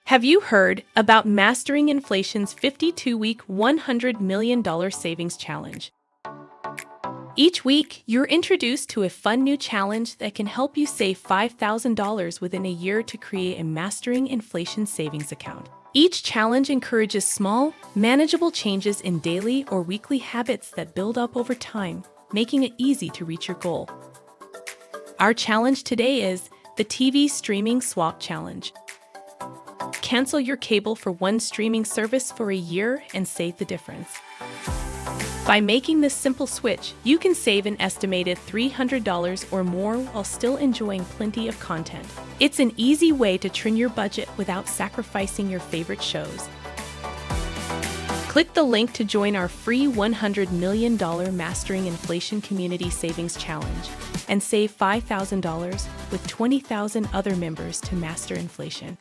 Have you heard about Mastering Inflation's 52-week $100 million savings challenge? Each week, you're introduced to a fun new challenge that can help you save $5,000 within a year to create a Mastering Inflation savings account. Each challenge encourages small, manageable changes in daily or weekly habits that build up over time, making it easy to reach your goal. Our challenge today is the TV Streaming Swap Challenge. Cancel your cable for one streaming service for a year and save the difference. By making this simple switch, you can save an estimated $300 or more while still enjoying plenty of content. It's an easy way to trim your budget without sacrificing your favorite shows. Click the link to join our free $100 million Mastering Inflation Community Savings Challenge and save $5,000 with 20,000 other members to master inflation.